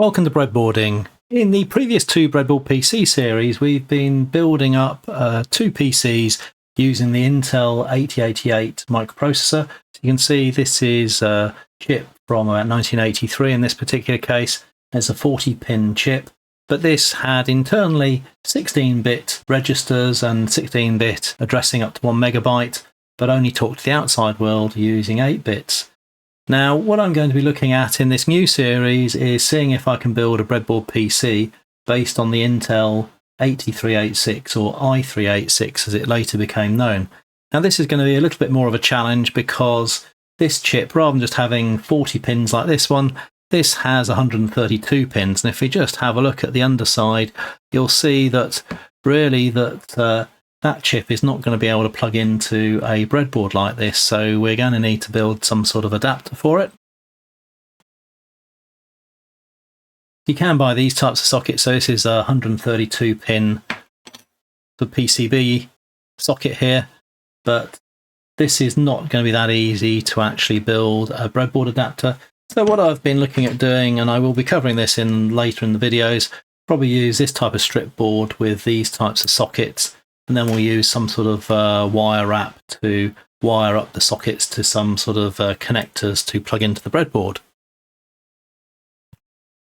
Welcome to Breadboarding. In the previous two Breadboard PC series, we've been building up two PCs using the Intel 8088 microprocessor. So you can see this is a chip from about 1983 in this particular case. It's a 40-pin chip, but this had internally 16-bit registers and 16-bit addressing up to 1 megabyte, but only talked to the outside world using 8 bits. Now, what I'm going to be looking at in this new series is seeing if I can build a breadboard PC based on the Intel 8386 or i386 as it later became known. Now, this is going to be a little bit more of a challenge because this chip, rather than just having 40 pins like this one, this has 132 pins. And if we just have a look at the underside, you'll see that really that chip is not going to be able to plug into a breadboard like this, so we're going to need to build some sort of adapter for it. You can buy these types of sockets, so this is a 132 pin PCB socket here, but this is not going to be that easy to actually build a breadboard adapter. So what I've been looking at doing, and I will be covering this later in the videos, probably use this type of strip board with these types of sockets. And then we'll use some sort of wire wrap to wire up the sockets to some sort of connectors to plug into the breadboard.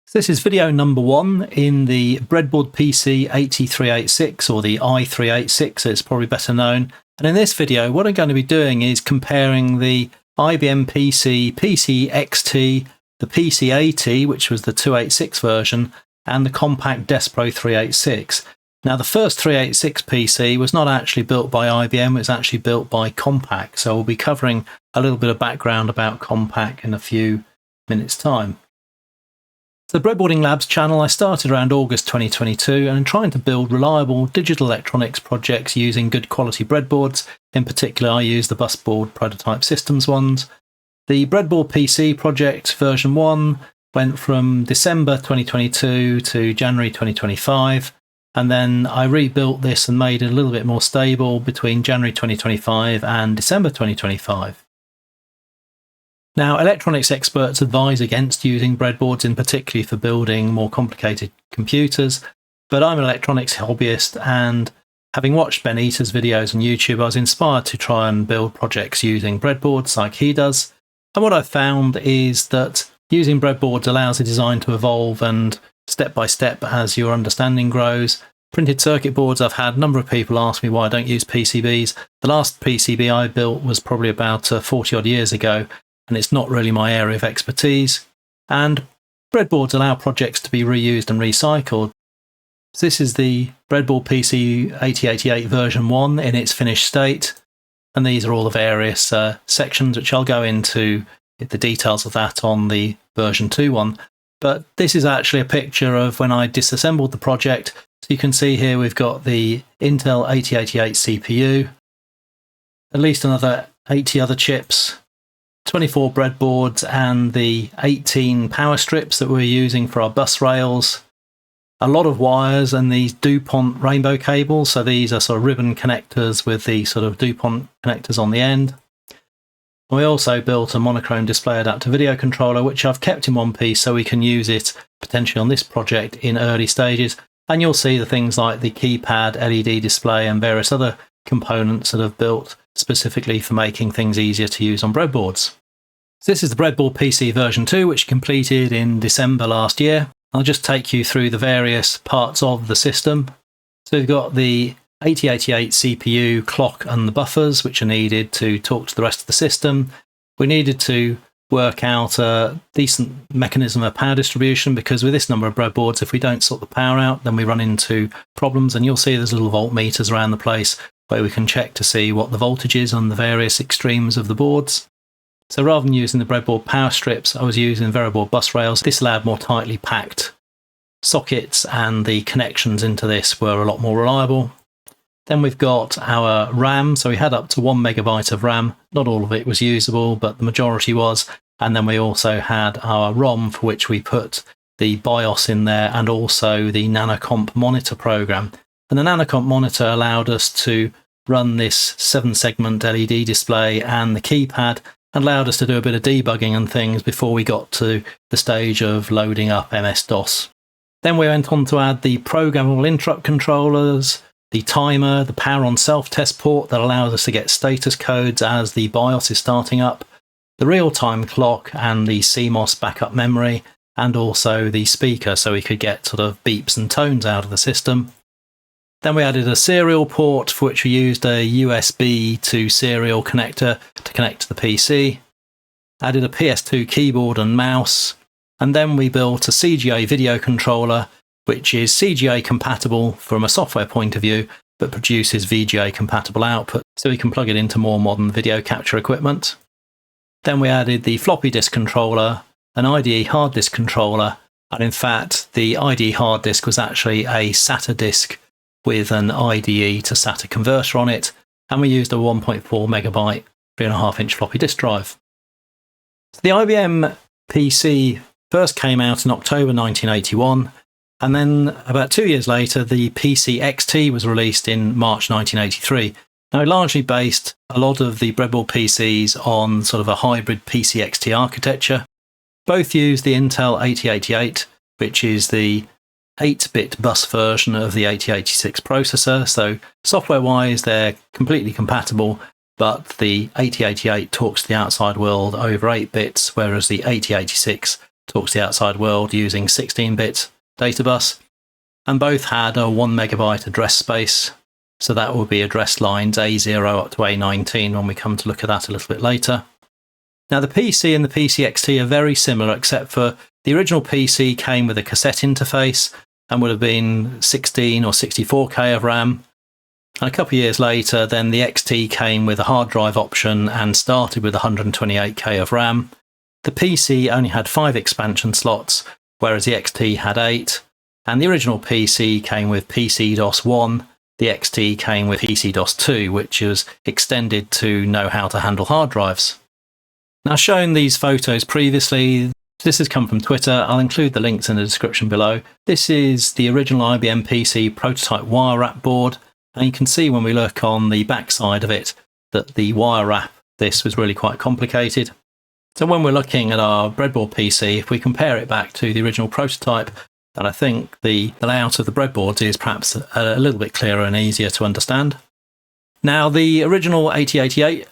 So this is video number 1 in the Breadboard PC 8386 or the i386, it's probably better known. And in this video, what I'm going to be doing is comparing the IBM PC XT, the PC AT, which was the 286 version, and the COMPAQ DeskPro 386. Now, the first 386 PC was not actually built by IBM, it was actually built by COMPAQ. So we'll be covering a little bit of background about COMPAQ in a few minutes' time. So the Breadboarding Labs channel, I started around August 2022 and I'm trying to build reliable digital electronics projects using good quality breadboards. In particular, I use the Busboard Prototype Systems ones. The Breadboard PC project version 1 went from December 2022 to January 2025. And then I rebuilt this and made it a little bit more stable between January 2025 and December 2025. Now, electronics experts advise against using breadboards, in particular for building more complicated computers, but I'm an electronics hobbyist, and having watched Ben Eater's videos on YouTube, I was inspired to try and build projects using breadboards like he does. And what I've found is that using breadboards allows the design to evolve and step by step as your understanding grows. Printed circuit boards, I've had a number of people ask me why I don't use PCBs. The last PCB I built was probably about 40 odd years ago, and it's not really my area of expertise. And breadboards allow projects to be reused and recycled. So this is the Breadboard PC 8088 version 1 in its finished state, and these are all the various sections, which I'll go into the details of that on the version 2 one. But this is actually a picture of when I disassembled the project. So you can see here we've got the Intel 8088 CPU, at least another 80 other chips, 24 breadboards, and the 18 power strips that we're using for our bus rails, a lot of wires, and these DuPont rainbow cables. So these are sort of ribbon connectors with the sort of DuPont connectors on the end. We also built a monochrome display adapter video controller, which I've kept in one piece so we can use it potentially on this project in early stages. And you'll see the things like the keypad, LED display, and various other components that I've built specifically for making things easier to use on breadboards. So this is the Breadboard PC version 2, which completed in December last year. I'll just take you through the various parts of the system. So we've got the 8088 CPU, clock, and the buffers, which are needed to talk to the rest of the system. We needed to work out a decent mechanism of power distribution, because with this number of breadboards, if we don't sort the power out, then we run into problems. And you'll see there's little voltmeters around the place where we can check to see what the voltage is on the various extremes of the boards. So rather than using the breadboard power strips, I was using variable bus rails. This allowed more tightly packed sockets, and the connections into this were a lot more reliable. Then we've got our RAM, so we had up to 1 megabyte of RAM. Not all of it was usable, but the majority was. And then we also had our ROM, for which we put the BIOS in there, and also the NanoComp monitor program. And the NanoComp monitor allowed us to run this 7-segment LED display and the keypad, and allowed us to do a bit of debugging and things before we got to the stage of loading up MS-DOS. Then we went on to add the programmable interrupt controllers, the timer, the power on self-test port that allows us to get status codes as the BIOS is starting up, the real-time clock and the CMOS backup memory, and also the speaker so we could get sort of beeps and tones out of the system. Then we added a serial port for which we used a USB to serial connector to connect to the PC, added a PS2 keyboard and mouse, and then we built a CGA video controller which is CGA compatible from a software point of view, but produces VGA compatible output, so we can plug it into more modern video capture equipment. Then we added the floppy disk controller, an IDE hard disk controller, and in fact the IDE hard disk was actually a SATA disk with an IDE to SATA converter on it, and we used a 1.4 megabyte 3.5 inch floppy disk drive. So the IBM PC first came out in October 1981, and then about 2 years later, the PC XT was released in March 1983. Now, it largely based a lot of the Breadboard PCs on sort of a hybrid PC XT architecture. Both use the Intel 8088, which is the 8-bit bus version of the 8086 processor. So software-wise, they're completely compatible, but the 8088 talks to the outside world over 8 bits, whereas the 8086 talks to the outside world using 16-bit data bus, and both had a 1 megabyte address space, so that will be address lines A0 up to A19 when we come to look at that a little bit later. Now the PC and the PC XT are very similar, except for the original PC came with a cassette interface and would have been 16 or 64K of RAM, and a couple of years later then the XT came with a hard drive option and started with 128K of RAM. The PC only had 5 expansion slots, whereas the XT had 8, and the original PC came with PC-DOS 1, the XT came with PC-DOS 2, which was extended to know how to handle hard drives. Now, shown these photos previously, this has come from Twitter. I'll include the links in the description below. This is the original IBM PC prototype wire wrap board, and you can see when we look on the back side of it that the wire wrap, this was really quite complicated. So when we're looking at our Breadboard PC, if we compare it back to the original prototype, then I think the layout of the breadboards is perhaps a little bit clearer and easier to understand. Now, the original 8088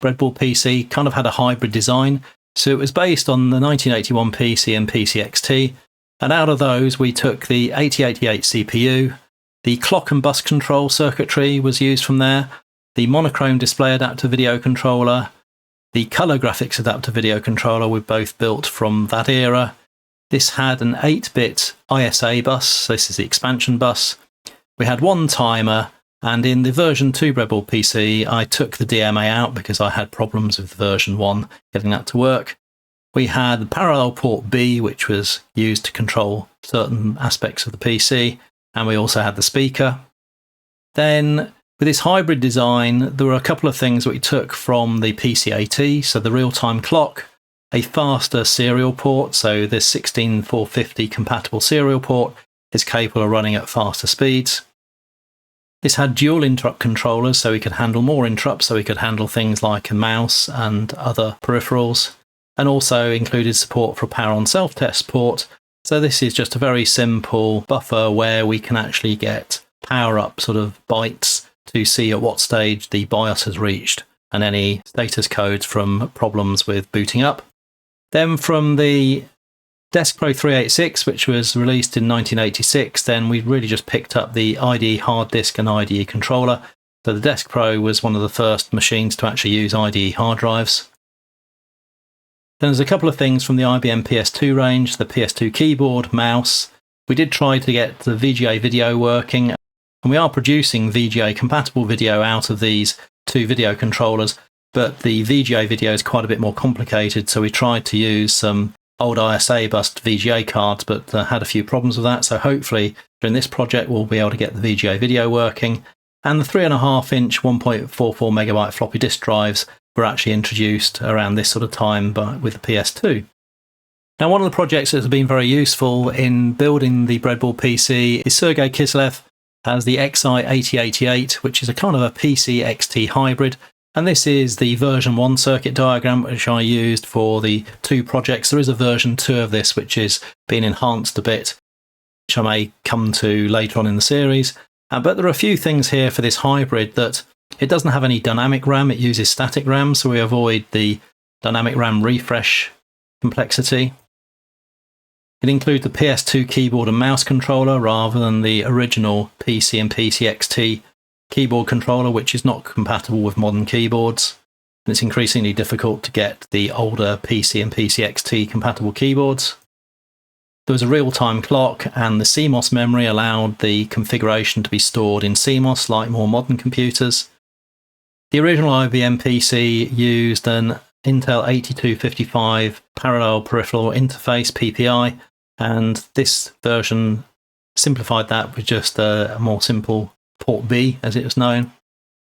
Breadboard PC kind of had a hybrid design, so it was based on the 1981 PC and PC XT, and out of those we took the 8088 CPU, the clock and bus control circuitry was used from there, the monochrome display adapter video controller, the color graphics adapter video controller were both built from that era. This had an 8-bit ISA bus, so this is the expansion bus. We had one timer, and in the version 2 Breadboard PC, I took the DMA out because I had problems with version 1 getting that to work. We had the parallel port B, which was used to control certain aspects of the PC, and we also had the speaker. Then, with this hybrid design, there were a couple of things that we took from the PC-AT, so the real-time clock, a faster serial port, so this 16450 compatible serial port is capable of running at faster speeds. This had dual interrupt controllers, so we could handle more interrupts, so we could handle things like a mouse and other peripherals, and also included support for a power on self-test port. So this is just a very simple buffer where we can actually get power-up sort of bytes to see at what stage the BIOS has reached and any status codes from problems with booting up. Then from the DeskPro 386, which was released in 1986, then we really just picked up the IDE hard disk and IDE controller. So the DeskPro was one of the first machines to actually use IDE hard drives. Then there's a couple of things from the IBM PS2 range, the PS2 keyboard, mouse. We did try to get the VGA video working, and we are producing VGA compatible video out of these 2 video controllers, but the VGA video is quite a bit more complicated, so we tried to use some old ISA bus VGA cards, but had a few problems with that, so hopefully during this project we'll be able to get the VGA video working. And the 3.5 inch 1.44 megabyte floppy disk drives were actually introduced around this sort of time with the PS2. Now, one of the projects that has been very useful in building the Breadboard PC is Sergei Kiselev has the XI8088, which is a kind of a PC XT hybrid. And this is the version 1 circuit diagram which I used for the two projects. There is a version 2 of this which is being enhanced a bit, which I may come to later on in the series. But there are a few things here for this hybrid that it doesn't have any dynamic RAM, it uses static RAM, so we avoid the dynamic RAM refresh complexity. It includes the PS2 keyboard and mouse controller rather than the original PC and PC XT keyboard controller, which is not compatible with modern keyboards. And it's increasingly difficult to get the older PC and PC XT compatible keyboards. There was a real-time clock, and the CMOS memory allowed the configuration to be stored in CMOS like more modern computers. The original IBM PC used an Intel 8255 parallel peripheral interface PPI, and this version simplified that with just a more simple port B, as it was known.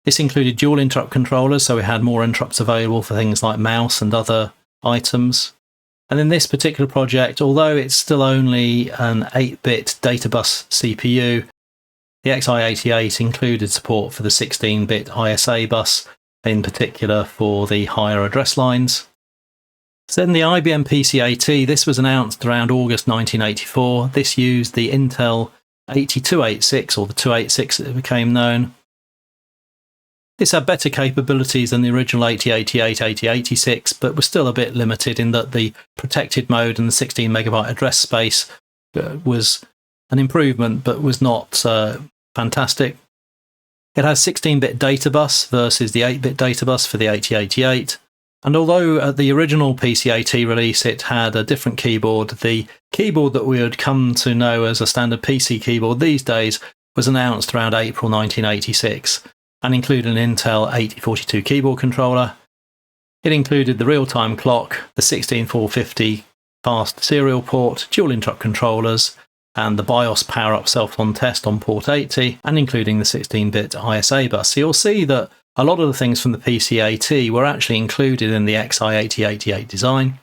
This included dual interrupt controllers, so we had more interrupts available for things like mouse and other items. And in this particular project, although it's still only an 8-bit data bus CPU, the Xi88 included support for the 16-bit ISA bus, in particular for the higher address lines. So then the IBM PC AT, this was announced around August 1984. This used the Intel 8286, or the 286 as it became known. This had better capabilities than the original 8088, 8086, but was still a bit limited in that the protected mode and the 16 megabyte address space was an improvement, but was not fantastic. It has 16-bit data bus versus the 8-bit data bus for the 8088. And although at the original PC-AT release it had a different keyboard, the keyboard that we would come to know as a standard PC keyboard these days was announced around April 1986 and included an Intel 8042 keyboard controller. It included the real-time clock, the 16450 fast serial port, dual interrupt controllers, and the BIOS power-up self-on test on port 80, and including the 16-bit ISA bus. So you'll see that a lot of the things from the PC-AT were actually included in the Xi8088 design.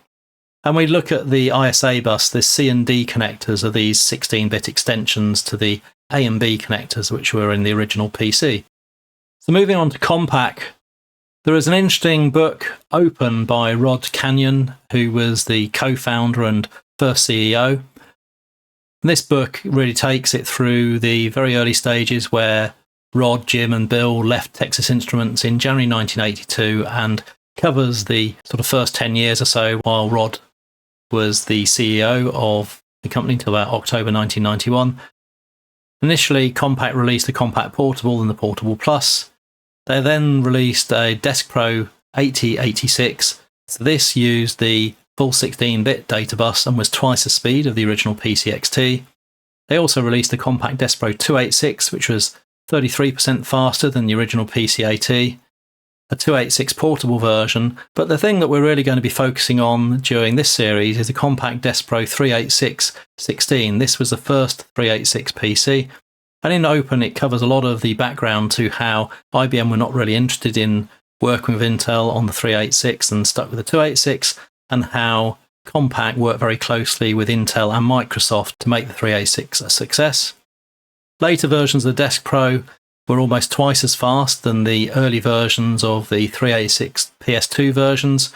And we look at the ISA bus, the C and D connectors are these 16-bit extensions to the A and B connectors which were in the original PC. So moving on to COMPAQ, there is an interesting book, Open, by Rod Canyon, who was the co-founder and first CEO. And this book really takes it through the very early stages where Rod, Jim and Bill left Texas Instruments in January 1982 and covers the sort of first 10 years or so while Rod was the CEO of the company until about October 1991. Initially, COMPAQ released the COMPAQ Portable and the Portable Plus. They then released a DeskPro 8086. So this used the full 16-bit data bus and was twice the speed of the original PC XT. They also released the COMPAQ DeskPro 286, which was 33% faster than the original PC-AT, a 286 portable version, but the thing that we're really going to be focusing on during this series is the COMPAQ DeskPro 386-16. This was the first 386 PC, and in Open it covers a lot of the background to how IBM were not really interested in working with Intel on the 386 and stuck with the 286, and how COMPAQ worked very closely with Intel and Microsoft to make the 386 a success. Later versions of the DeskPro were almost twice as fast than the early versions of the 386 PS2 versions,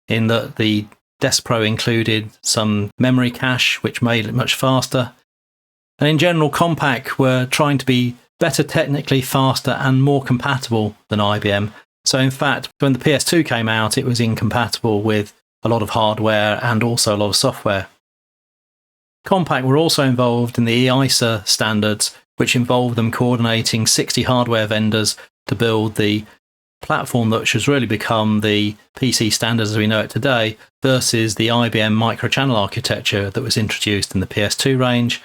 in that the DeskPro included some memory cache which made it much faster. And in general, COMPAQ were trying to be better technically, faster and more compatible than IBM. So in fact, when the PS2 came out, it was incompatible with a lot of hardware and also a lot of software. COMPAQ were also involved in the EISA standards, which involved them coordinating 60 hardware vendors to build the platform that has really become the PC standards as we know it today, versus the IBM microchannel architecture that was introduced in the PS2 range.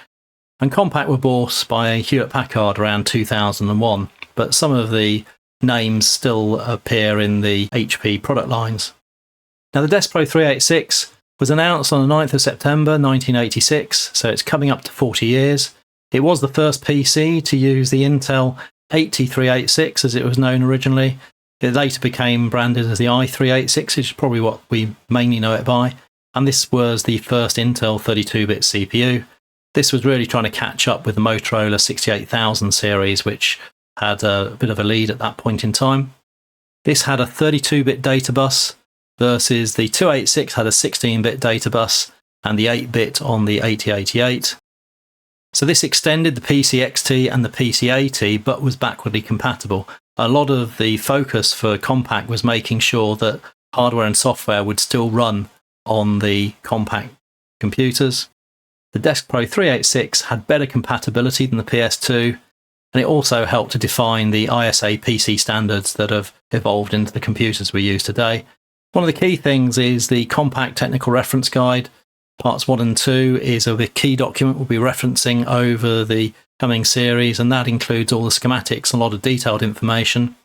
And COMPAQ were bought by Hewlett-Packard around 2001, but some of the names still appear in the HP product lines. Now the DeskPro 386 was announced on the 9th of September 1986, so it's coming up to 40 years. It was the first PC to use the Intel 8386 as it was known originally. It later became branded as the i386, which is probably what we mainly know it by. And this was the first Intel 32-bit CPU. This was really trying to catch up with the Motorola 68000 series, which had a bit of a lead at that point in time. This had a 32-bit data bus versus the 286 had a 16-bit data bus and the 8-bit on the 8088. So this extended the PC XT and the PC AT, but was backwardly compatible. A lot of the focus for COMPAQ was making sure that hardware and software would still run on the COMPAQ computers. The DeskPro 386 had better compatibility than the PS2, and it also helped to define the ISA PC standards that have evolved into the computers we use today. One of the key things is the COMPAQ Technical Reference Guide. Parts 1 and 2 is a key document we'll be referencing over the coming series, and that includes all the schematics and a lot of detailed information.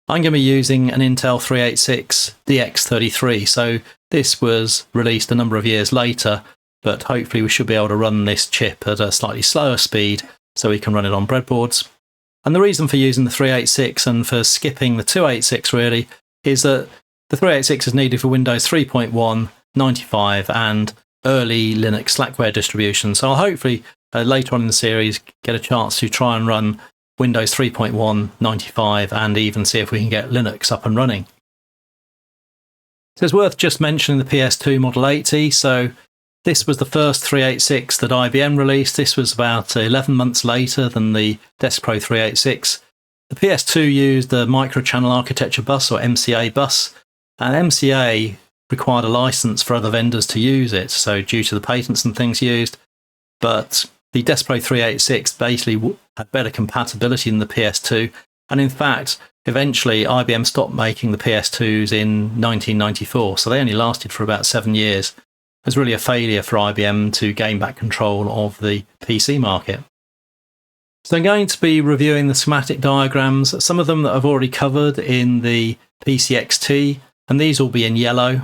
I'm going to be using an Intel 386 DX33, so this was released a number of years later, but hopefully we should be able to run this chip at a slightly slower speed so we can run it on breadboards. And the reason for using the 386 and for skipping the 286 really is that the 386 is needed for Windows 3.1, 95 and early Linux Slackware distributions. So I'll hopefully later on in the series get a chance to try and run Windows 3.1, 95 and even see if we can get Linux up and running. So it's worth just mentioning the PS2 Model 80. So this was the first 386 that IBM released. This was about 11 months later than the DeskPro 386. The PS2 used the Microchannel Architecture Bus, or MCA bus, and MCA required a license for other vendors to use it, so due to the patents and things used. But the DeskPro 386 basically had better compatibility than the PS2, and in fact, eventually IBM stopped making the PS2s in 1994, so they only lasted for about 7 years. It was really a failure for IBM to gain back control of the PC market. So I'm going to be reviewing the schematic diagrams, some of them that I've already covered in the PC XT, and these will be in yellow.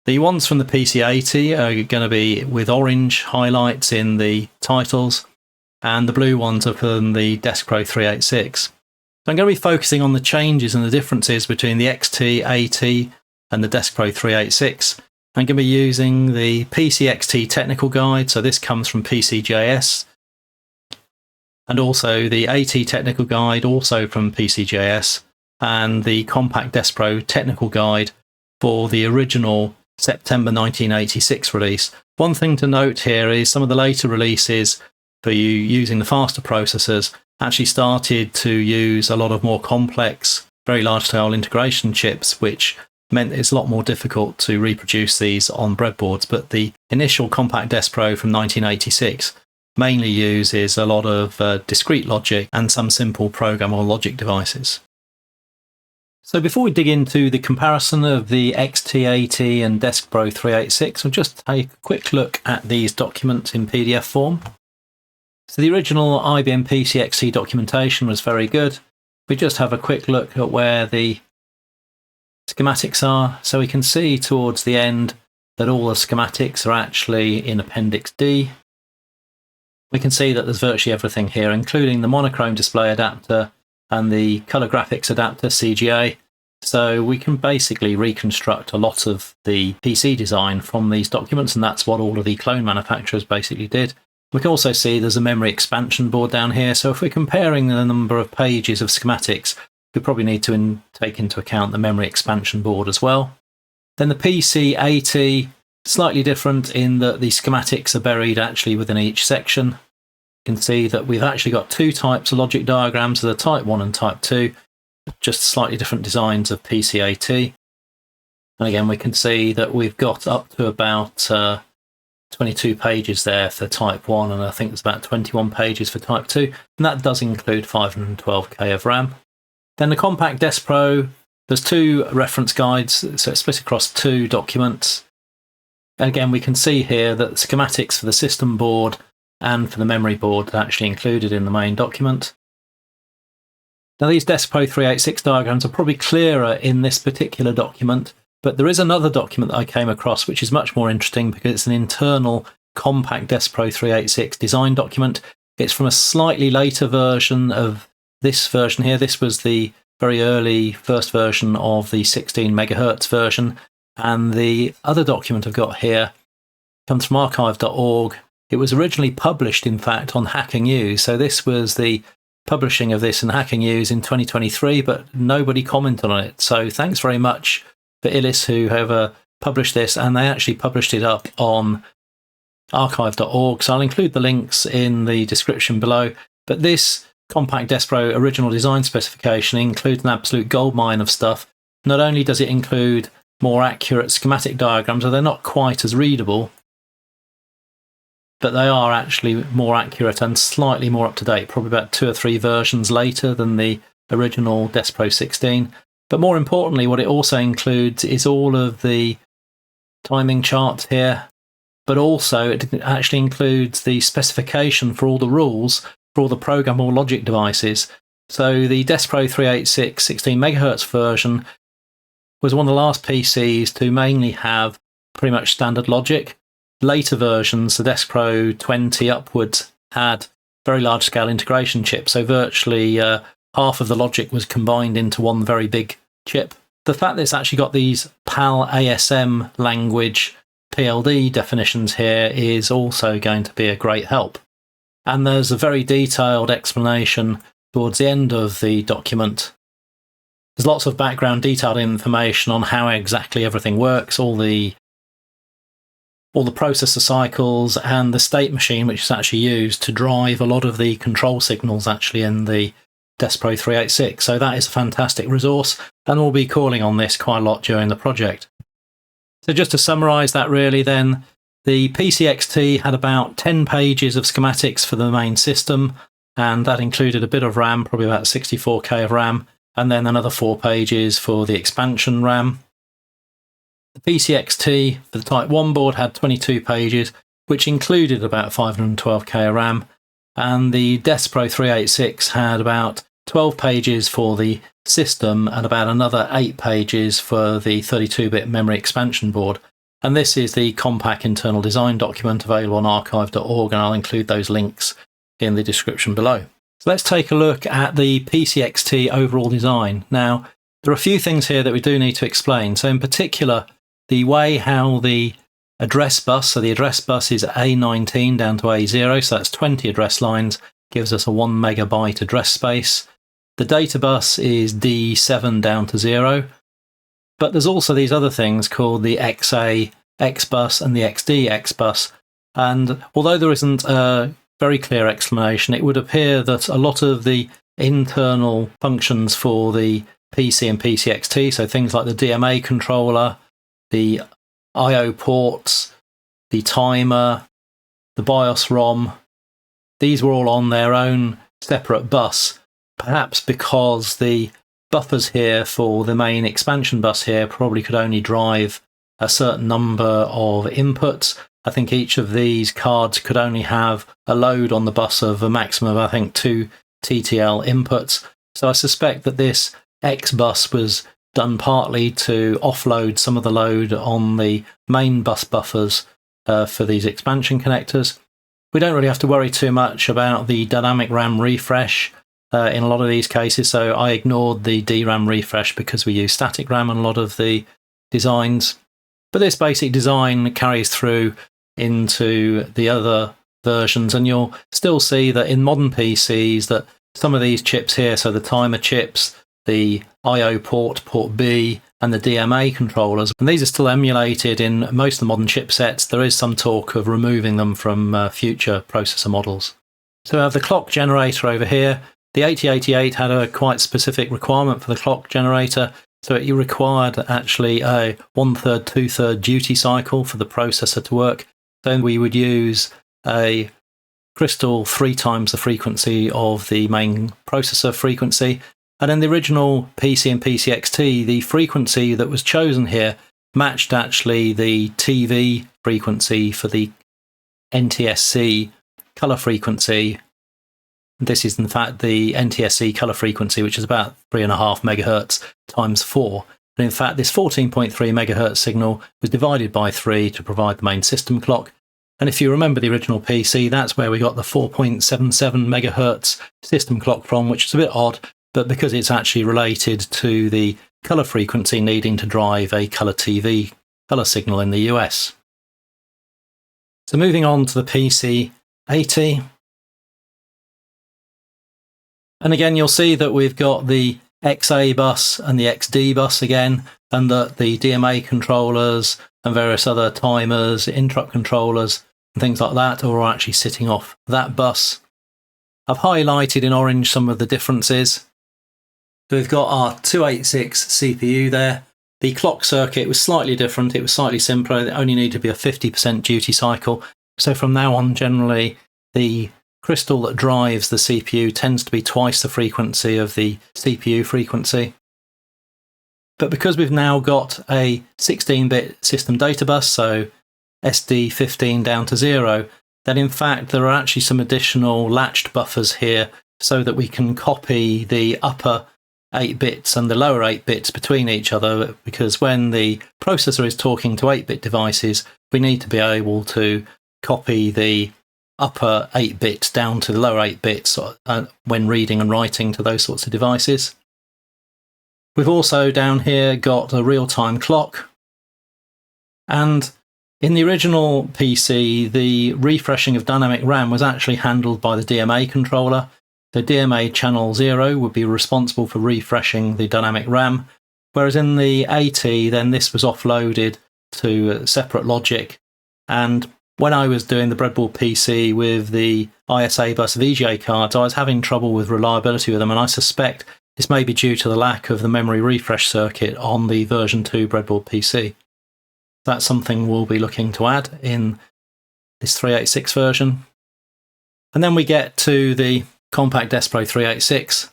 The ones from the PC AT are going to be with orange highlights in the titles, and the blue ones are from the DeskPro 386. So I'm going to be focusing on the changes and the differences between the XT, AT and the DeskPro 386. I'm going to be using the PC XT technical guide, so this comes from PCJS, and also the AT technical guide, also from PCJS, and the COMPAQ DeskPro technical guide for the original September 1986 release. One thing to note here is some of the later releases for you using the faster processors actually started to use a lot of more complex, very large scale integration chips, which meant it's a lot more difficult to reproduce these on breadboards. But the initial COMPAQ DeskPro from 1986 mainly uses a lot of discrete logic and some simple programmable logic devices. So before we dig into the comparison of the XT80 and DeskPro 386, we'll just take a quick look at these documents in PDF form. So the original IBM PC XT documentation was very good. We just have a quick look at where the schematics are. So we can see towards the end that all the schematics are actually in Appendix D. We can see that there's virtually everything here, including the monochrome display adapter and the color graphics adapter, CGA. So we can basically reconstruct a lot of the PC design from these documents, and that's what all of the clone manufacturers basically did. We can also see there's a memory expansion board down here, so if we're comparing the number of pages of schematics, we probably need to take into account the memory expansion board as well. Then the PC AT, slightly different in that the schematics are buried actually within each section. You can see that we've actually got two types of logic diagrams, the type 1 and type 2, just slightly different designs of PCAT. And again, we can see that we've got up to about 22 pages there for type 1, and I think there's about 21 pages for type 2, and that does include 512k of RAM. Then the COMPAQ DeskPro, there's two reference guides, so it's split across two documents. And again, we can see here that the schematics for the system board and for the memory board are actually included in the main document. Now these DeskPro 386 diagrams are probably clearer in this particular document, but there is another document that I came across which is much more interesting because it's an internal COMPAQ DeskPro 386 design document. It's from a slightly later version of this version here. This was the very early first version of the 16 megahertz version, and the other document I've got here comes from archive.org. It was originally published, in fact, on Hacker News. So this was the publishing of this in Hacking News in 2023, but nobody commented on it. So thanks very much for Illis, whoever published this, and they actually published it up on archive.org. So I'll include the links in the description below. But this COMPAQ DeskPro original design specification includes an absolute goldmine of stuff. Not only does it include more accurate schematic diagrams, so they're not quite as readable, but they are actually more accurate and slightly more up-to-date, probably about 2 or 3 versions later than the original DeskPro 16. But more importantly, what it also includes is all of the timing charts here, but also it actually includes the specification for all the rules for all the programmable logic devices. So the DeskPro 386 16 MHz version was one of the last PCs to mainly have pretty much standard logic. Later versions, the DeskPro 20 upwards, had very large-scale integration chips, so virtually half of the logic was combined into one very big chip. The fact that it's actually got these PAL ASM language PLD definitions here is also going to be a great help. And there's a very detailed explanation towards the end of the document. There's lots of background detailed information on how exactly everything works, all the processor cycles and the state machine which is actually used to drive a lot of the control signals actually in the DeskPro 386. So that is a fantastic resource, and we'll be calling on this quite a lot during the project. So just to summarise that really then, the PCXT had about 10 pages of schematics for the main system, and that included a bit of RAM, probably about 64K of RAM, and then another 4 pages for the expansion RAM. The PCXT for the Type 1 board had 22 pages, which included about 512K of RAM, and the DeskPro 386 had about 12 pages for the system and about another 8 pages for the 32-bit memory expansion board. And this is the COMPAQ internal design document available on archive.org, and I'll include those links in the description below. So let's take a look at the PCXT overall design. Now, there are a few things here that we do need to explain. So in particular, the way how the address bus, so the address bus is A19 down to A0, so that's 20 address lines, gives us a 1 megabyte address space. The data bus is D7 down to 0, but there's also these other things called the XA X bus and the XD X bus, and although there isn't a very clear explanation, it would appear that a lot of the internal functions for the PC and PCXT, so things like the DMA controller, the I/O ports, the timer, the BIOS ROM, these were all on their own separate bus, perhaps because the buffers here for the main expansion bus here probably could only drive a certain number of inputs. I think each of these cards could only have a load on the bus of a maximum of, I think, 2 TTL inputs. So I suspect that this X bus was done partly to offload some of the load on the main bus buffers for these expansion connectors. We don't really have to worry too much about the dynamic RAM refresh in a lot of these cases, so I ignored the DRAM refresh because we use static RAM in a lot of the designs. But this basic design carries through into the other versions, and you'll still see that in modern PCs that some of these chips here, so the timer chips, the I/O port, port B, and the DMA controllers, and these are still emulated in most of the modern chipsets. There is some talk of removing them from future processor models. So we have the clock generator over here. The 8088 had a quite specific requirement for the clock generator, so it required actually a 1/3, 2/3 duty cycle for the processor to work. Then we would use a crystal 3 times the frequency of the main processor frequency. And in the original PC and PCXT, the frequency that was chosen here matched actually the TV frequency for the NTSC color frequency. This is in fact the NTSC color frequency, which is about 3.5 megahertz times 4. But in fact, this 14.3 megahertz signal was divided by 3 to provide the main system clock. And if you remember the original PC, that's where we got the 4.77 megahertz system clock from, which is a bit odd, but because it's actually related to the color frequency needing to drive a color TV color signal in the US. So moving on to the PC80. And again, you'll see that we've got the XA bus and the XD bus again, and that the DMA controllers and various other timers, interrupt controllers, and things like that are all actually sitting off that bus. I've highlighted in orange some of the differences. So we've got our 286 CPU there. The clock circuit was slightly different. It was slightly simpler. It only needed to be a 50% duty cycle. So from now on, generally, the crystal that drives the CPU tends to be twice the frequency of the CPU frequency. But because we've now got a 16-bit system data bus, so SD15 down to 0, then in fact there are actually some additional latched buffers here so that we can copy the upper 8 bits and the lower 8 bits between each other, because when the processor is talking to 8-bit devices, we need to be able to copy the upper 8 bits down to the lower 8 bits when reading and writing to those sorts of devices. We've also down here got a real-time clock, and in the original PC, the refreshing of dynamic RAM was actually handled by the DMA controller. The DMA channel 0 would be responsible for refreshing the dynamic RAM, whereas in the AT, then this was offloaded to separate logic. And when I was doing the Breadboard PC with the ISA bus VGA cards, I was having trouble with reliability with them, and I suspect this may be due to the lack of the memory refresh circuit on the version 2 Breadboard PC. That's something we'll be looking to add in this 386 version. And then we get to the COMPAQ DeskPro 386.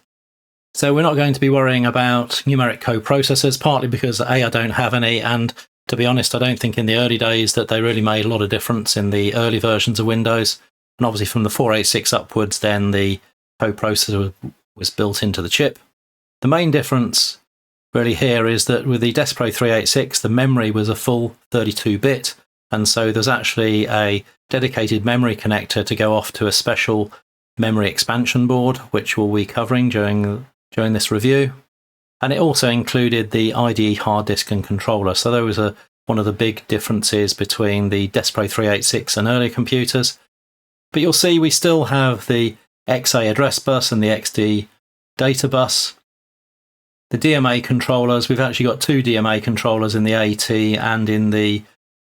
So we're not going to be worrying about numeric co-processors, partly because A, I don't have any, and to be honest, I don't think in the early days that they really made a lot of difference in the early versions of Windows. And obviously from the 486 upwards, then the co-processor was built into the chip. The main difference really here is that with the DeskPro 386, the memory was a full 32-bit, and so there's actually a dedicated memory connector to go off to a special memory expansion board, which we'll be covering during this review. And it also included the IDE hard disk and controller. So there was one of the big differences between the DeskPro 386 and earlier computers. But you'll see we still have the XA address bus and the XD data bus. The DMA controllers, we've actually got 2 DMA controllers in the AT and in the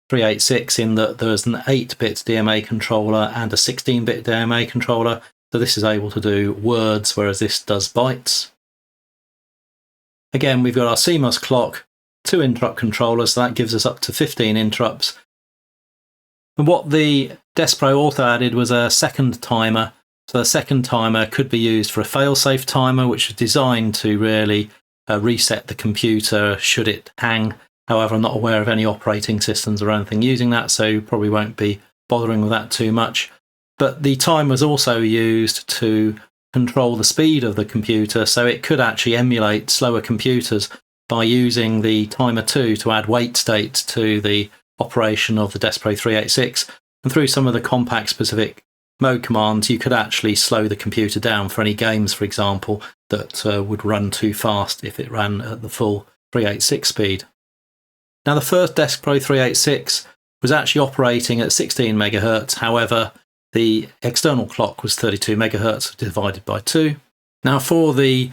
386, in that there's an 8-bit DMA controller and a 16-bit DMA controller. So this is able to do words, whereas this does bytes. Again, we've got our CMOS clock, 2 interrupt controllers, so that gives us up to 15 interrupts. And what the DeskPro also added was a second timer. So the second timer could be used for a fail-safe timer, which was designed to really reset the computer should it hang. However, I'm not aware of any operating systems or anything using that, so probably won't be bothering with that too much. But the timer was also used to control the speed of the computer, so it could actually emulate slower computers by using the timer 2 to add wait state to the operation of the DeskPro 386. And through some of the COMPAQ specific mode commands, you could actually slow the computer down for any games, for example, that would run too fast if it ran at the full 386 speed. Now, the first DeskPro 386 was actually operating at 16 MHz. However, the external clock was 32 MHz divided by 2. Now, for the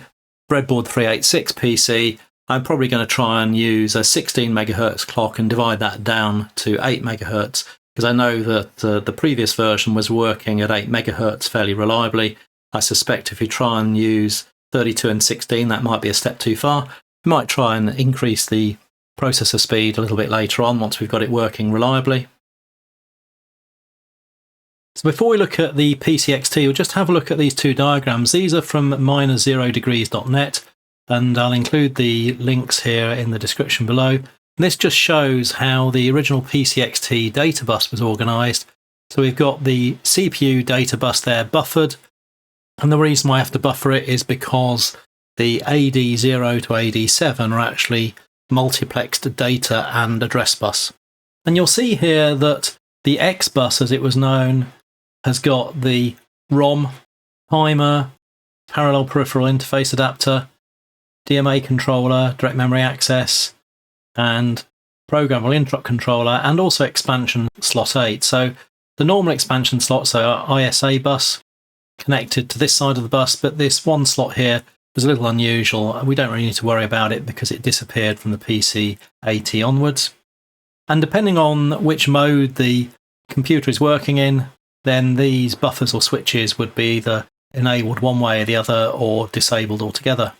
Breadboard 386 PC, I'm probably going to try and use a 16 MHz clock and divide that down to 8 MHz, because I know that the previous version was working at 8 MHz fairly reliably. I suspect if you try and use 32 and 16, that might be a step too far. We might try and increase the processor speed a little bit later on once we've got it working reliably. So before we look at the PCXT, we'll just have a look at these 2 diagrams. These are from -0degrees.net, and I'll include the links here in the description below. This just shows how the original PCXT data bus was organised. So we've got the CPU data bus there buffered, and the reason why I have to buffer it is because the AD0 to AD7 are actually multiplexed data and address bus. And you'll see here that the X bus, as it was known, has got the ROM, timer, parallel peripheral interface adapter, DMA controller, direct memory access, and programmable interrupt controller, and also expansion slot 8. So the normal expansion slots are ISA bus, connected to this side of the bus, but this one slot here was a little unusual. We don't really need to worry about it because it disappeared from the PC80 onwards. And depending on which mode the computer is working in, then these buffers or switches would be either enabled one way or the other or disabled altogether.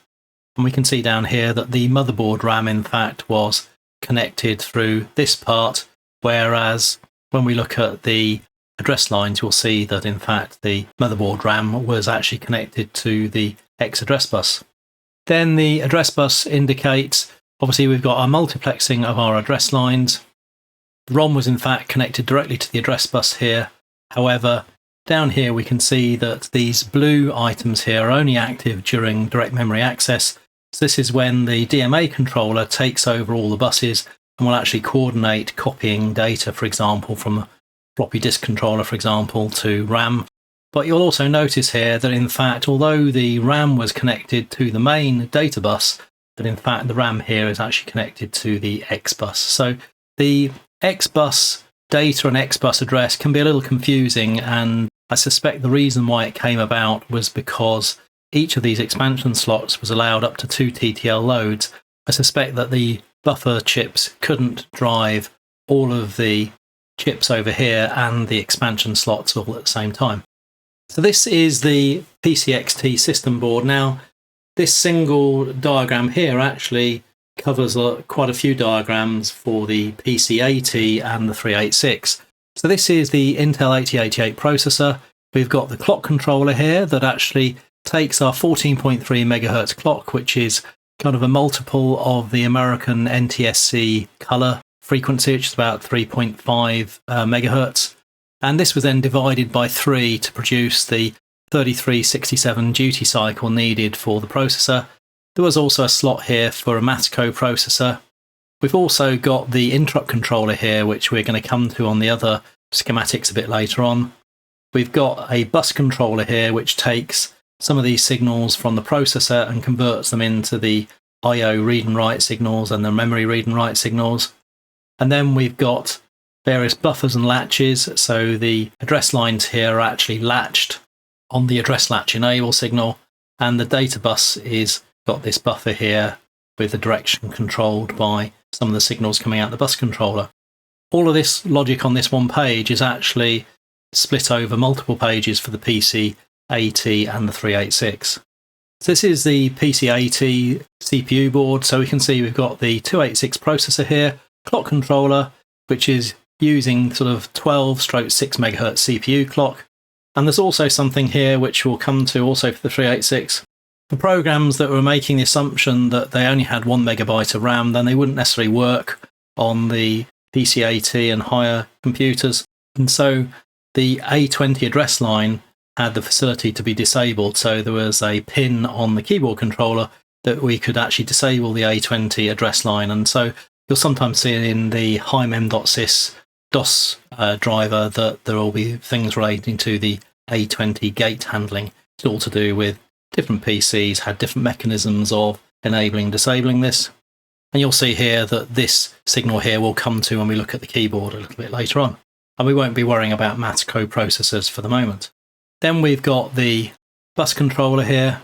And we can see down here that the motherboard RAM in fact was connected through this part, whereas when we look at the address lines, you'll see that in fact the motherboard RAM was actually connected to the X address bus. Then the address bus indicates, obviously we've got our multiplexing of our address lines. The ROM was in fact connected directly to the address bus here. However, down here we can see that these blue items here are only active during direct memory access. So this is when the DMA controller takes over all the buses and will actually coordinate copying data, for example, from a floppy disk controller, for example, to RAM. But you'll also notice here that in fact, although the RAM was connected to the main data bus, that in fact the RAM here is actually connected to the X bus. So the X bus data and X bus address can be a little confusing, and I suspect the reason why it came about was because each of these expansion slots was allowed up to 2 TTL loads. I suspect that the buffer chips couldn't drive all of the chips over here and the expansion slots all at the same time. So this is the PCXT system board. Now, this single diagram here actually covers quite a few diagrams for the PC80 and the 386. So this is the Intel 8088 processor. We've got the clock controller here that actually takes our 14.3 megahertz clock, which is kind of a multiple of the American NTSC color frequency, which is about 3.5 megahertz. And this was then divided by 3 to produce the 3367 duty cycle needed for the processor. There was also a slot here for a Matco processor. We've also got the interrupt controller here, which we're going to come to on the other schematics a bit later on. We've got a bus controller here, which takes some of these signals from the processor and converts them into the I/O read and write signals and the memory read and write signals. And then we've got various buffers and latches. So the address lines here are actually latched on the address latch enable signal, and the data bus is got this buffer here with the direction controlled by some of the signals coming out the bus controller. All of this logic on this one page is actually split over multiple pages for the PC80 and the 386. So this is the PC80 CPU board. So we can see we've got the 286 processor here, clock controller, which is using sort of 12/6 megahertz CPU clock. And there's also something here which we'll come to also for the 386. For programs that were making the assumption that they only had 1 megabyte of RAM, then they wouldn't necessarily work on the PC80 and higher computers. And so the A20 address line had the facility to be disabled. So there was a pin on the keyboard controller that we could actually disable the A20 address line. And so you'll sometimes see in the HIMEM.sys DOS driver that there will be things relating to the A20 gate handling. It's all to do with different PCs had different mechanisms of enabling and disabling this. And you'll see here that this signal here will come to when we look at the keyboard a little bit later on. And we won't be worrying about Matco processors for the moment. Then we've got the bus controller here,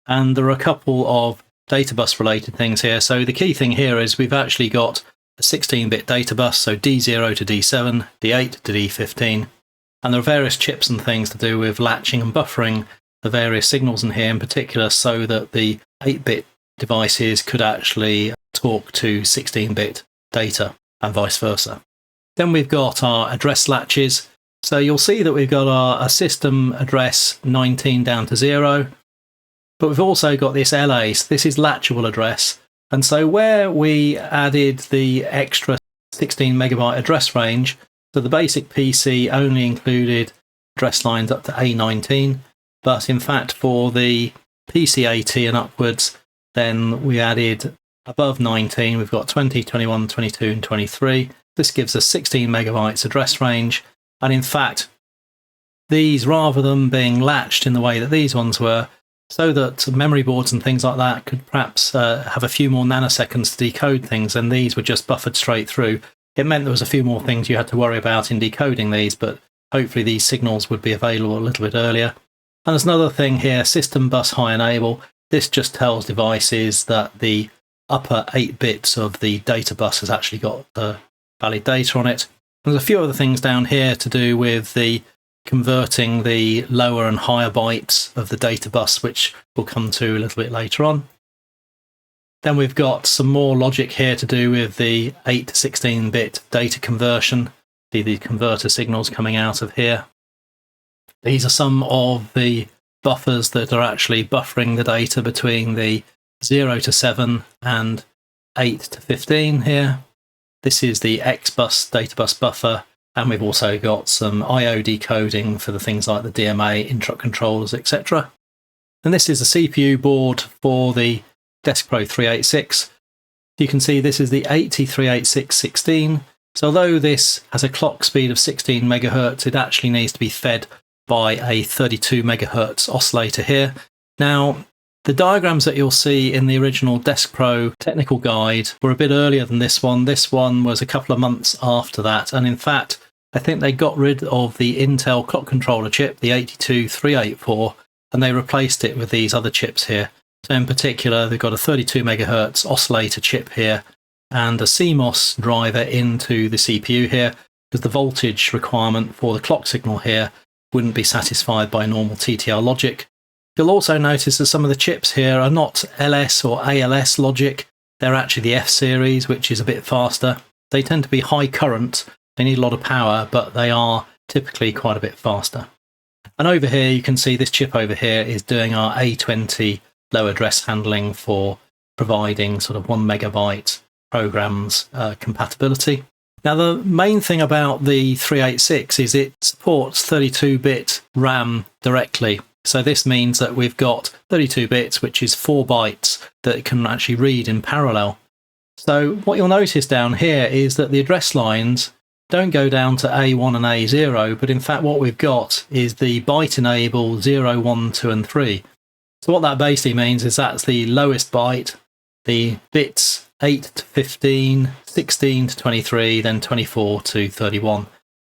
and there are a couple of data bus related things here. So the key thing here is we've actually got a 16-bit data bus, so D0 to D7, D8 to D15. And there are various chips and things to do with latching and buffering the various signals in here in particular, so that the 8-bit devices could actually talk to 16-bit data and vice versa. Then we've got our address latches. So you'll see that we've got our system address 19 down to 0, but we've also got this LA, so this is latchable address. And so where we added the extra 16 megabyte address range, so the basic PC only included address lines up to A19, but in fact for the PC80 and upwards, then we added above 19, we've got 20, 21, 22 and 23. This gives us 16 megabytes address range. And in fact, these, rather than being latched in the way that these ones were, so that memory boards and things like that could perhaps have a few more nanoseconds to decode things, and these were just buffered straight through. It meant there was a few more things you had to worry about in decoding these, but hopefully these signals would be available a little bit earlier. And there's another thing here, system bus high enable. This just tells devices that the upper 8 bits of the data bus has actually got the valid data on it. There's a few other things down here to do with the converting the lower and higher bytes of the data bus, which we'll come to a little bit later on. Then we've got some more logic here to do with the 8 to 16-bit data conversion, the converter signals coming out of here. These are some of the buffers that are actually buffering the data between the 0 to 7 and 8 to 15 here. This is the X-bus data bus buffer, and we've also got some I/O decoding for the things like the DMA interrupt controllers, etc. And this is the CPU board for the DeskPro 386. You can see this is the 838616. So although this has a clock speed of 16 megahertz, it actually needs to be fed by a 32 megahertz oscillator here. Now, the diagrams that you'll see in the original DeskPro technical guide were a bit earlier than this one. This one was a couple of months after that. And in fact, I think they got rid of the Intel clock controller chip, the 82384, and they replaced it with these other chips here. So in particular, they've got a 32 megahertz oscillator chip here and a CMOS driver into the CPU here, because the voltage requirement for the clock signal here wouldn't be satisfied by normal TTL logic. You'll also notice that some of the chips here are not LS or ALS logic. They're actually the F series, which is a bit faster. They tend to be high current. They need a lot of power, but they are typically quite a bit faster. And over here, you can see this chip over here is doing our A20 low address handling for providing sort of 1 megabyte programs compatibility. Now, the main thing about the 386 is it supports 32-bit RAM directly. So this means that we've got 32 bits, which is 4 bytes that it can actually read in parallel. So what you'll notice down here is that the address lines don't go down to A1 and A0, but in fact what we've got is the byte enable 0, 1, 2 and 3. So what that basically means is that's the lowest byte, the bits 8 to 15, 16 to 23, then 24 to 31.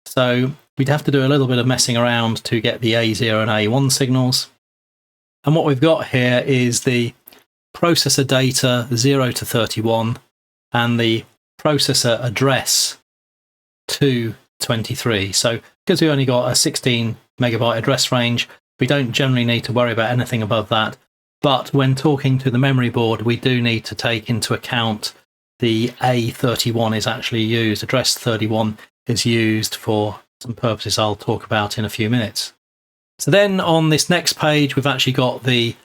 So we'd have to do a little bit of messing around to get the A0 and A1 signals. And what we've got here is the processor data 0 to 31 and the processor address to 23. So because we only got a 16 megabyte address range, we don't generally need to worry about anything above that. But when talking to the memory board, we do need to take into account the A31 is actually used. Address 31 is used for some purposes I'll talk about in a few minutes. So then on this next page, we've actually got the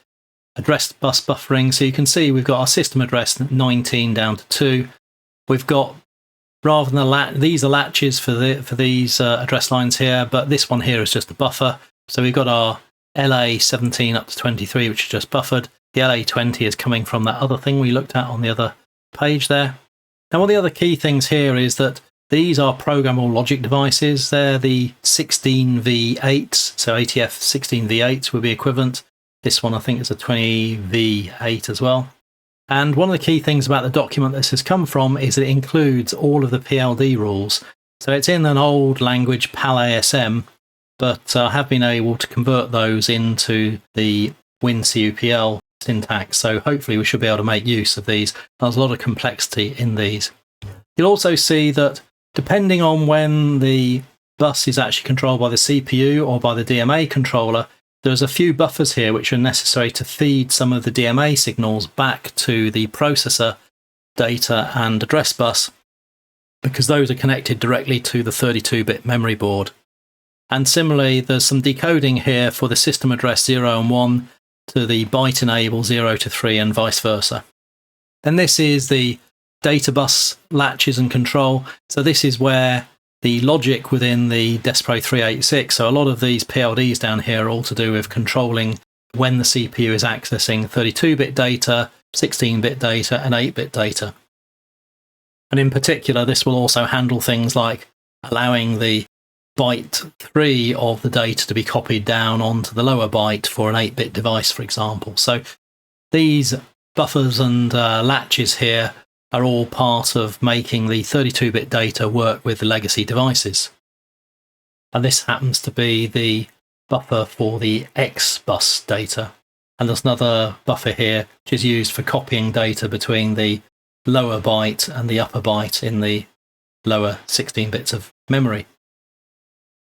address bus buffering. So you can see we've got our system address 19 down to 2. We've got, rather than these are latches for these address lines here, but this one here is just a buffer. So we've got our LA17 up to 23, which is just buffered. The LA20 is coming from that other thing we looked at on the other page there. Now, one of the other key things here is that these are programmable logic devices. They're the 16V8s, so ATF 16V8s would be equivalent. This one I think is a 20V8 as well. And one of the key things about the document this has come from is that it includes all of the PLD rules. So it's in an old language, PAL-ASM, but I have been able to convert those into the WinCUPL syntax. So hopefully we should be able to make use of these. There's a lot of complexity in these. You'll also see that depending on when the bus is actually controlled by the CPU or by the DMA controller, there's a few buffers here which are necessary to feed some of the DMA signals back to the processor data and address bus, because those are connected directly to the 32-bit memory board. And similarly, there's some decoding here for the system address 0 and 1 to the byte enable 0 to 3 and vice versa. Then this is the data bus latches and control. So this is where the logic within the DeskPro 386, so a lot of these PLDs down here are all to do with controlling when the CPU is accessing 32-bit data, 16-bit data and 8-bit data. And in particular, this will also handle things like allowing the byte 3 of the data to be copied down onto the lower byte for an 8-bit device, for example. So these buffers and latches here are all part of making the 32-bit data work with the legacy devices. And this happens to be the buffer for the X bus data. And there's another buffer here which is used for copying data between the lower byte and the upper byte in the lower 16 bits of memory.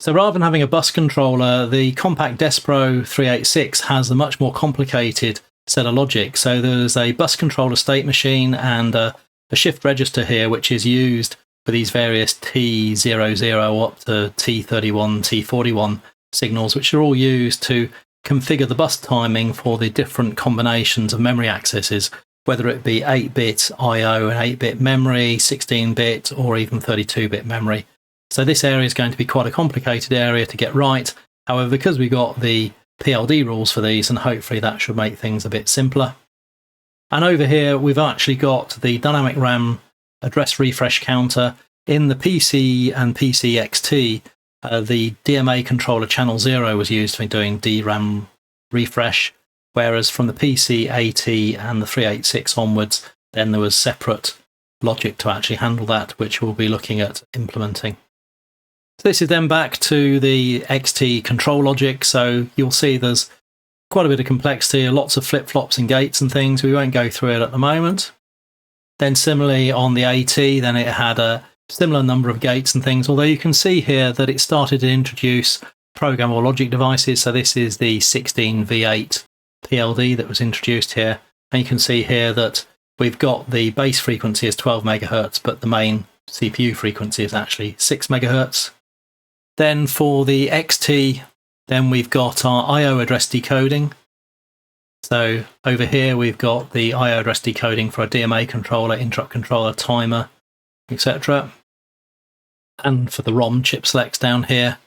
So rather than having a bus controller, the COMPAQ DeskPro 386 has a much more complicated set of logic. So there's a bus controller state machine and a shift register here, which is used for these various T00 up to T31, T41 signals, which are all used to configure the bus timing for the different combinations of memory accesses, whether it be 8-bit I/O and 8-bit memory, 16-bit, or even 32-bit memory. So this area is going to be quite a complicated area to get right. However, because we got the PLD rules for these, and hopefully that should make things a bit simpler. And over here, we've actually got the dynamic RAM address refresh counter. In the PC and PC XT, the DMA controller channel 0 was used for doing DRAM refresh, whereas from the PC AT and the 386 onwards, then there was separate logic to actually handle that, which we'll be looking at implementing. So this is then back to the XT control logic. So you'll see there's quite a bit of complexity, lots of flip-flops and gates and things. We won't go through it at the moment. Then similarly on the AT, then it had a similar number of gates and things, although you can see here that it started to introduce programmable logic devices. So this is the 16 V8 PLD that was introduced here. And you can see here that we've got the base frequency as 12 megahertz, but the main CPU frequency is actually 6 megahertz. Then for the XT, then we've got our I/O address decoding. So over here, we've got the I/O address decoding for a DMA controller, interrupt controller, timer, etc. And for the ROM chip selects down here.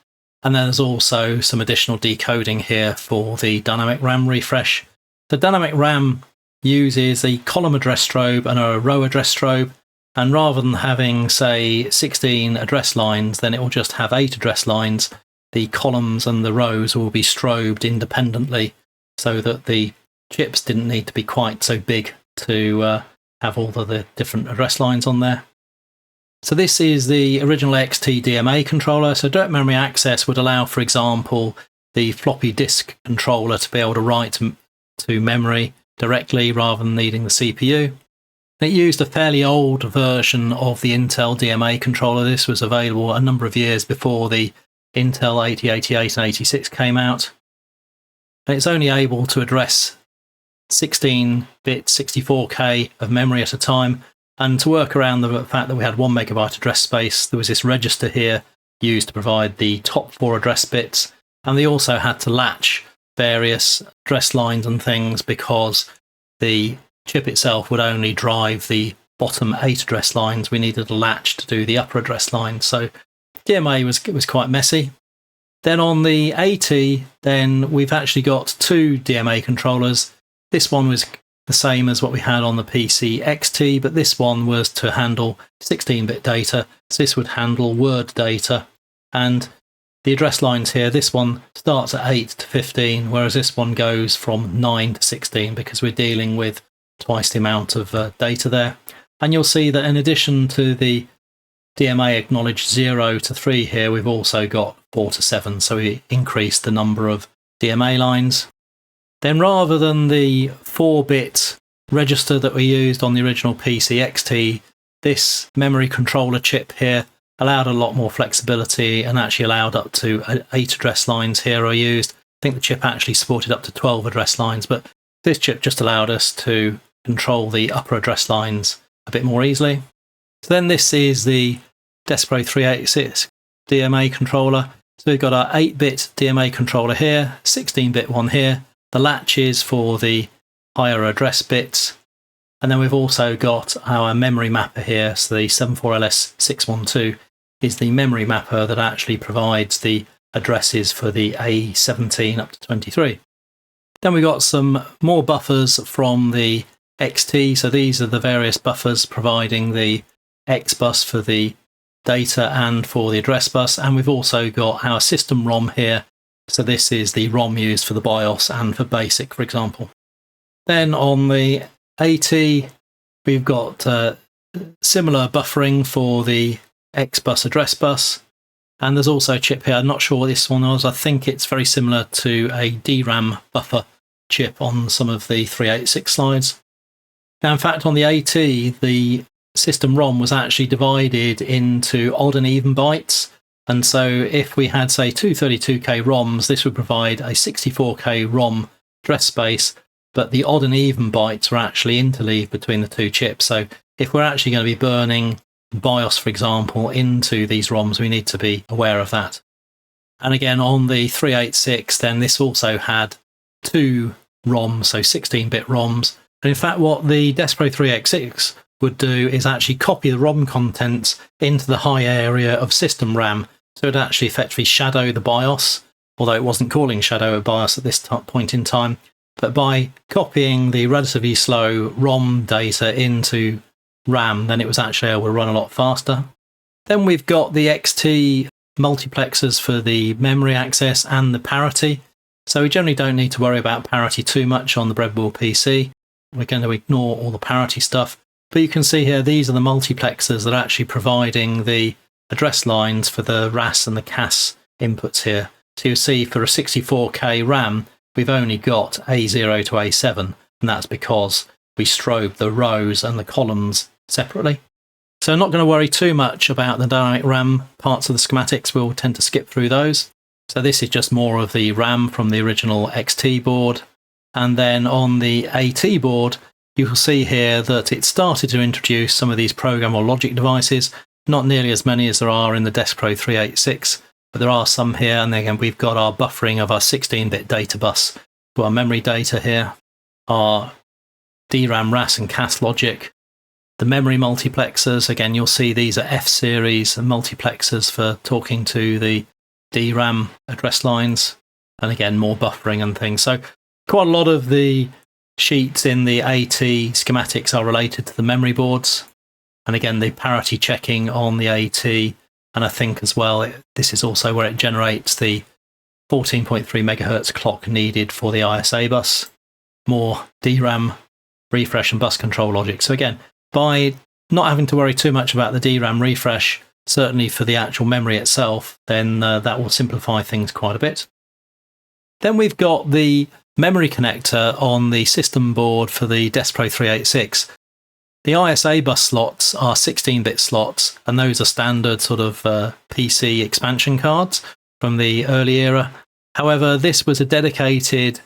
And then there's also some additional decoding here for the dynamic RAM refresh. The dynamic RAM uses a column address strobe and a row address strobe. And rather than having, say, 16 address lines, then it will just have 8 address lines. The columns and the rows will be strobed independently so that the chips didn't need to be quite so big to have all of the different address lines on there. So this is the original XT DMA controller. So direct memory access would allow, for example, the floppy disk controller to be able to write to memory directly rather than needing the CPU. It used a fairly old version of the Intel DMA controller. This was available a number of years before the Intel 8088 and 86 came out. And it's only able to address 16-bit 64K of memory at a time. And to work around the fact that we had 1 megabyte address space, there was this register here used to provide the top 4 address bits. And they also had to latch various address lines and things because the chip itself would only drive the bottom 8 address lines. We needed a latch to do the upper address lines. So DMA was quite messy. Then on the AT, then we've actually got 2 DMA controllers. This one was the same as what we had on the PC XT, but this one was to handle 16-bit data. So this would handle word data. And the address lines here, this one starts at 8 to 15, whereas this one goes from 9 to 16 because we're dealing with twice the amount of data there. And you'll see that in addition to the DMA acknowledged 0 to 3 here, we've also got 4 to 7. So we increased the number of DMA lines. Then rather than the 4-bit register that we used on the original PC XT, this memory controller chip here allowed a lot more flexibility and actually allowed up to 8 address lines here are used. I think the chip actually supported up to 12 address lines, but this chip just allowed us to control the upper address lines a bit more easily. So then this is the DeskPro 386 DMA controller. So we've got our 8-bit DMA controller here, 16-bit one here, the latches for the higher address bits, and then we've also got our memory mapper here. So the 74LS612 is the memory mapper that actually provides the addresses for the A17 up to 23. Then we got some more buffers from the XT. So these are the various buffers providing the X bus for the data and for the address bus. And we've also got our system ROM here. So this is the ROM used for the BIOS and for BASIC, for example. Then on the AT, we've got similar buffering for the X bus address bus. And there's also a chip here. I'm not sure what this one was. I think it's very similar to a DRAM buffer chip on some of the 386 slides. Now, in fact, on the AT, the system ROM was actually divided into odd and even bytes. And so if we had, say, two 32K ROMs, this would provide a 64K ROM address space, but the odd and even bytes are actually interleaved between the two chips. So if we're actually going to be burning BIOS, for example, into these ROMs, we need to be aware of that. And again, on the 386, then this also had two ROMs, so 16-bit ROMs. And in fact, what the DeskPro 386 would do is actually copy the ROM contents into the high area of system RAM. So it would actually effectively shadow the BIOS, although it wasn't calling shadow a BIOS at this point in time. But by copying the relatively slow ROM data into RAM, then it was actually able to run a lot faster. Then we've got the XT multiplexers for the memory access and the parity. So we generally don't need to worry about parity too much on the Breadboard PC. We're going to ignore all the parity stuff. But you can see here, these are the multiplexers that are actually providing the address lines for the RAS and the CAS inputs here. So you see for a 64K RAM, we've only got A0 to A7, and that's because we strobe the rows and the columns separately. So I'm not going to worry too much about the dynamic RAM parts of the schematics. We'll tend to skip through those. So this is just more of the RAM from the original XT board. And then on the AT board, you will see here that it started to introduce some of these programmable logic devices. Not nearly as many as there are in the DeskPro 386, but there are some here. And then again, we've got our buffering of our 16-bit data bus to our memory data here, our DRAM, RAS and CAS logic. The memory multiplexers, again, you'll see these are F-series multiplexers for talking to the DRAM address lines. And again, more buffering and things. So quite a lot of the sheets in the AT schematics are related to the memory boards. And again, the parity checking on the AT. And I think as well, this is also where it generates the 14.3 megahertz clock needed for the ISA bus. More DRAM refresh and bus control logic. So again, by not having to worry too much about the DRAM refresh, certainly for the actual memory itself, then that will simplify things quite a bit. Then we've got the memory connector on the system board for the DeskPro 386. The ISA bus slots are 16-bit slots, and those are standard sort of PC expansion cards from the early era. However, this was a dedicated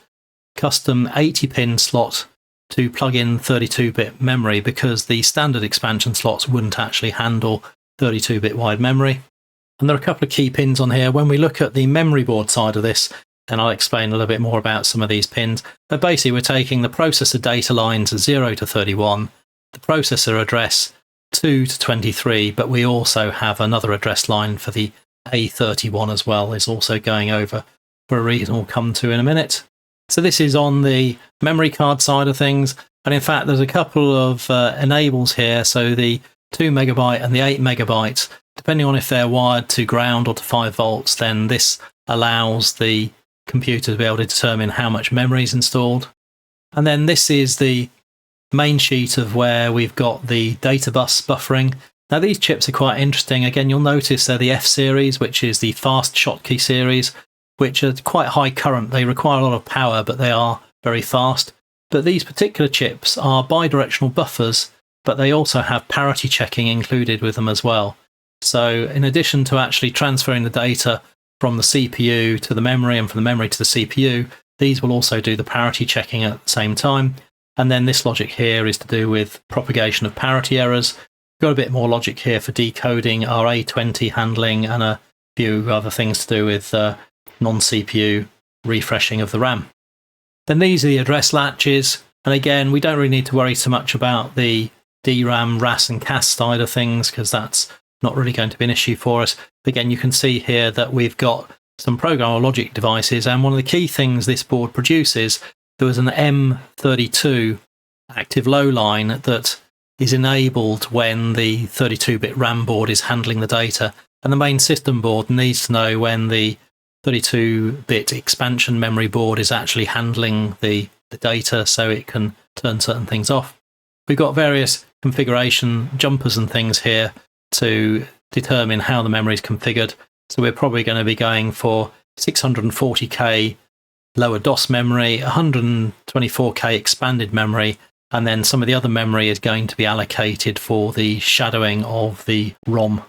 custom 80-pin slot to plug in 32-bit memory because the standard expansion slots wouldn't actually handle 32-bit wide memory. And there are a couple of key pins on here. When we look at the memory board side of this, and I'll explain a little bit more about some of these pins, but basically we're taking the processor data lines 0 to 31, the processor address 2 to 23, but we also have another address line for the A31 as well, is also going over for a reason we'll come to in a minute. So this is on the memory card side of things. And in fact, there's a couple of enables here. So the 2 megabyte and the 8 megabytes, depending on if they're wired to ground or to 5 volts, then this allows the computer to be able to determine how much memory is installed. And then this is the main sheet of where we've got the data bus buffering. Now these chips are quite interesting. Again, you'll notice they're the F series, which is the fast Schottky series, which are quite high current. They require a lot of power, but they are very fast. But these particular chips are bidirectional buffers, but they also have parity checking included with them as well. So in addition to actually transferring the data from the CPU to the memory and from the memory to the CPU, these will also do the parity checking at the same time. And then this logic here is to do with propagation of parity errors. We've got a bit more logic here for decoding our A20 handling and a few other things to do with non-CPU refreshing of the RAM. Then these are the address latches. And again, we don't really need to worry so much about the DRAM, RAS and CAS side of things because that's not really going to be an issue for us. Again, you can see here that we've got some programmable logic devices. And one of the key things this board produces, there was an M32 active low line that is enabled when the 32-bit RAM board is handling the data. And the main system board needs to know when the 32-bit expansion memory board is actually handling the data so it can turn certain things off. We've got various configuration jumpers and things here to determine how the memory is configured. So we're probably going to be going for 640K lower DOS memory, 124K expanded memory, and then some of the other memory is going to be allocated for the shadowing of the ROM.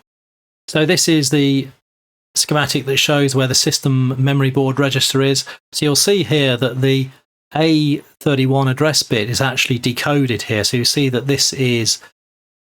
So this is the schematic that shows where the system memory board register is. So you'll see here that the A31 address bit is actually decoded here. So you see that this is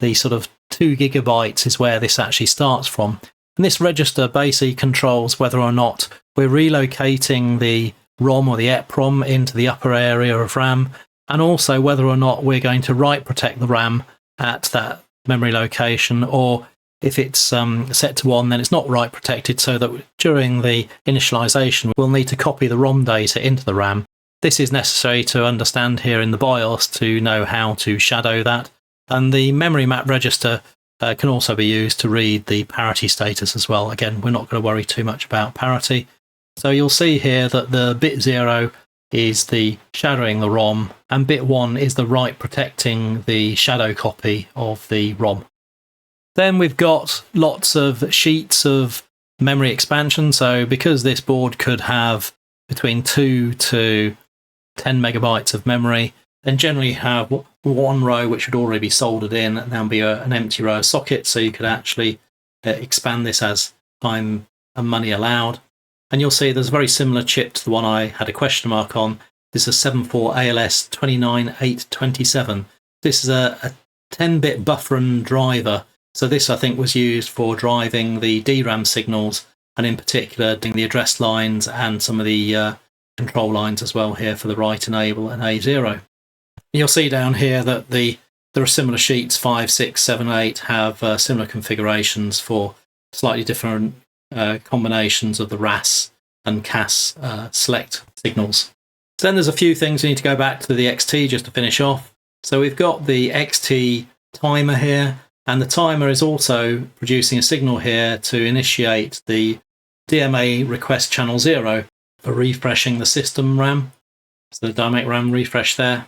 the sort of 2 gigabytes is where this actually starts from. And this register basically controls whether or not we're relocating the ROM or the EPROM into the upper area of RAM, and also whether or not we're going to write protect the RAM at that memory location, or if it's set to 1, then it's not write protected, so that during the initialization we'll need to copy the ROM data into the RAM. This is necessary to understand here in the BIOS to know how to shadow that. And the memory map register can also be used to read the parity status as well. Again, we're not going to worry too much about parity. So you'll see here that the bit 0 is the shadowing the ROM, and bit 1 is the write protecting the shadow copy of the ROM. Then we've got lots of sheets of memory expansion. So because this board could have between 2 to 10 megabytes of memory, then generally you have one row which would already be soldered in, and there'll be an empty row of sockets, so you could actually expand this as time and money allowed. And you'll see there's a very similar chip to the one I had a question mark on. This is a 74 ALS 29827. This is a 10-bit buffer and driver. So this, I think, was used for driving the DRAM signals, and in particular doing the address lines and some of the control lines as well here for the write enable and A0. You'll see down here that there are similar sheets. 5, 6, 7, 8 have similar configurations for slightly different combinations of the RAS and CAS select signals. So then there's a few things we need to go back to the XT just to finish off. So we've got the XT timer here, and the timer is also producing a signal here to initiate the DMA request channel 0 for refreshing the system RAM. So the dynamic RAM refresh there.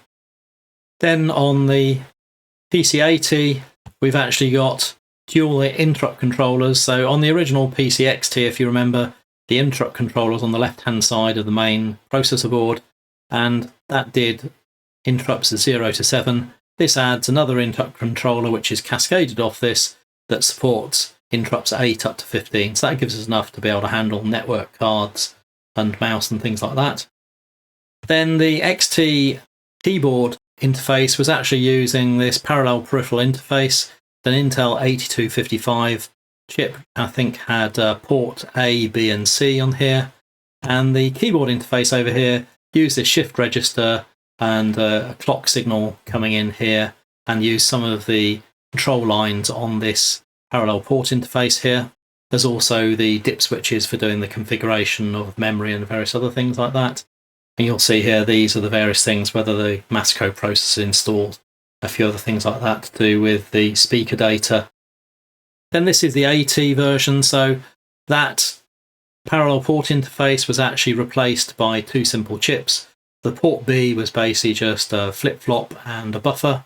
Then on the PC80, we've actually got dual interrupt controllers. So on the original PC XT, if you remember, the interrupt controller was on the left-hand side of the main processor board, and that did interrupts of 0 to 7. This adds another interrupt controller which is cascaded off this that supports interrupts 8 up to 15. So that gives us enough to be able to handle network cards and mouse and things like that. Then the XT keyboard interface was actually using this parallel peripheral interface. An Intel 8255 chip, I think, had port A, B and C on here, and the keyboard interface over here used this shift register and a clock signal coming in here, and used some of the control lines on this parallel port interface here. There's also the dip switches for doing the configuration of memory and various other things like that. And you'll see here, these are the various things, whether the Masco processor is installed, a few other things like that to do with the speaker data. Then this is the AT version. So that parallel port interface was actually replaced by 2 simple chips. The port B was basically just a flip-flop and a buffer.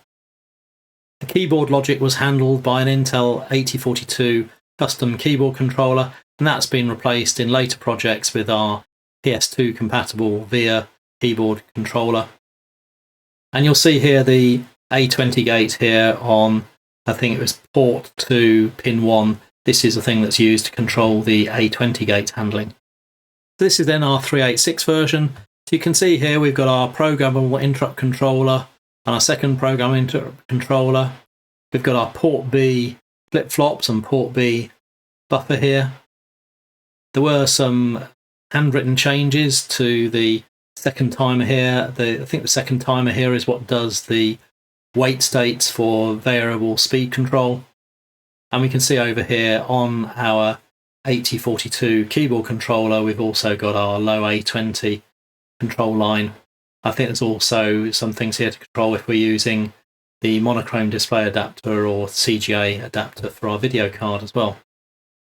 The keyboard logic was handled by an Intel 8042 custom keyboard controller, and that's been replaced in later projects with our PS2 compatible VIA keyboard controller. And you'll see here the A20 gate here on, I think it was port 2 pin 1. This is the thing that's used to control the A20 gate handling. This is then our 386 version. So you can see here we've got our programmable interrupt controller and our second programmable interrupt controller. We've got our port B flip-flops and port B buffer here. There were some handwritten changes to the second timer here. I think the second timer here is what does the wait states for variable speed control. And we can see over here on our 8042 keyboard controller, we've also got our low A20 control line. I think there's also some things here to control if we're using the monochrome display adapter or CGA adapter for our video card as well.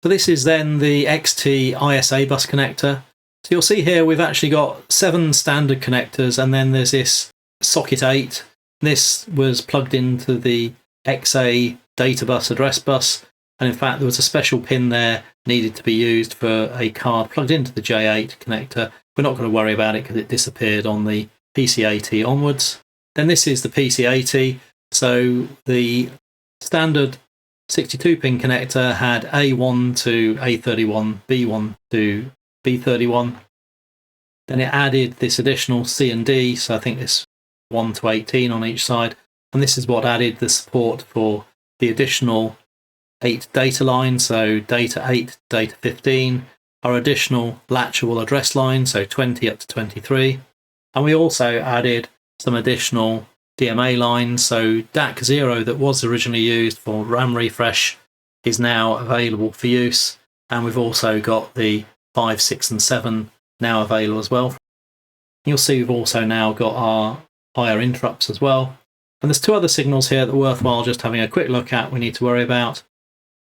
So this is then the XT ISA bus connector. So you'll see here we've actually got 7 standard connectors, and then there's this socket 8. This was plugged into the XA data bus address bus, And in fact, there was a special pin there needed to be used for a card plugged into the J8 connector. We're not going to worry about it because it disappeared on the PC80 onwards. Then this is the PC80. So the standard 62-pin connector had A1 to A31, B1 to B31. Then it added this additional C and D, so I think this 1 to 18 on each side. And this is what added the support for the additional 8 data lines, so data 8, data 15, our additional latchable address line, so 20 up to 23. And we also added some additional DMA lines, so DAC0 that was originally used for RAM refresh is now available for use. And we've also got the 5, 6 and 7 now available as well. You'll see we've also now got our higher interrupts as well. And there's 2 other signals here that are worthwhile just having a quick look at we need to worry about,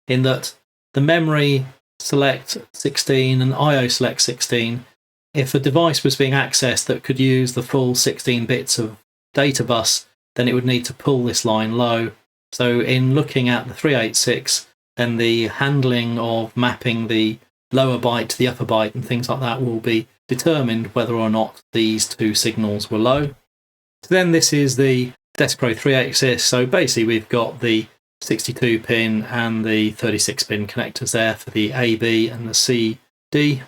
in that the memory select 16 and IO select 16, if a device was being accessed that could use the full 16 bits of data bus, then it would need to pull this line low. So in looking at the 386, then the handling of mapping the lower byte to the upper byte and things like that will be determined whether or not these 2 signals were low. So then this is the DeskPro 386. So basically we've got the 62 pin and the 36 pin connectors there for the AB and the CD.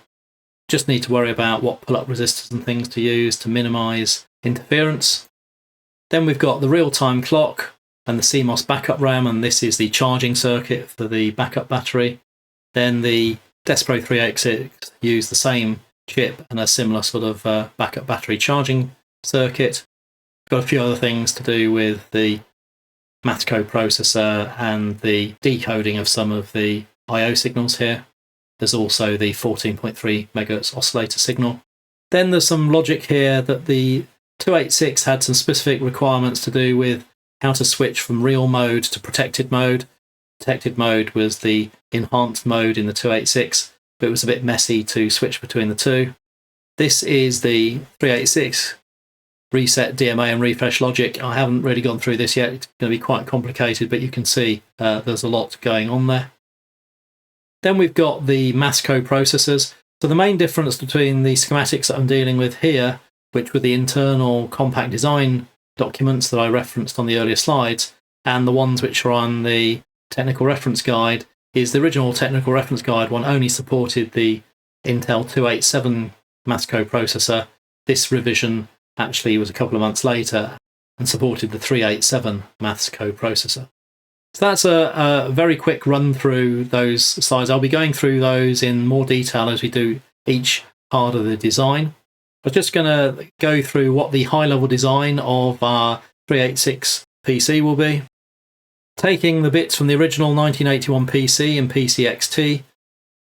Just need to worry about what pull-up resistors and things to use to minimize interference. Then we've got the real-time clock and the CMOS backup RAM, and this is the charging circuit for the backup battery. Then the DeskPro 386 used the same chip and a similar sort of backup battery charging circuit. Got a few other things to do with the Matco processor and the decoding of some of the I/O signals here. There's also the 14.3 MHz oscillator signal. Then there's some logic here that the 286 had some specific requirements to do with how to switch from real mode to protected mode. Protected mode was the enhanced mode in the 286, but it was a bit messy to switch between the 2. This is the 386 reset DMA and refresh logic. I haven't really gone through this yet. It's going to be quite complicated, but you can see there's a lot going on there. Then we've got the Matco processors. So the main difference between the schematics that I'm dealing with here, which were the internal COMPAQ Design documents that I referenced on the earlier slides, and the ones which are on the technical reference guide, is the original technical reference guide one only supported the Intel 287 Matco processor. This revision actually was a couple of months later and supported the 387 Matco processor. So that's a very quick run through those slides. I'll be going through those in more detail as we do each part of the design. I'm just going to go through what the high-level design of our 386 PC will be. Taking the bits from the original 1981 PC and PCXT,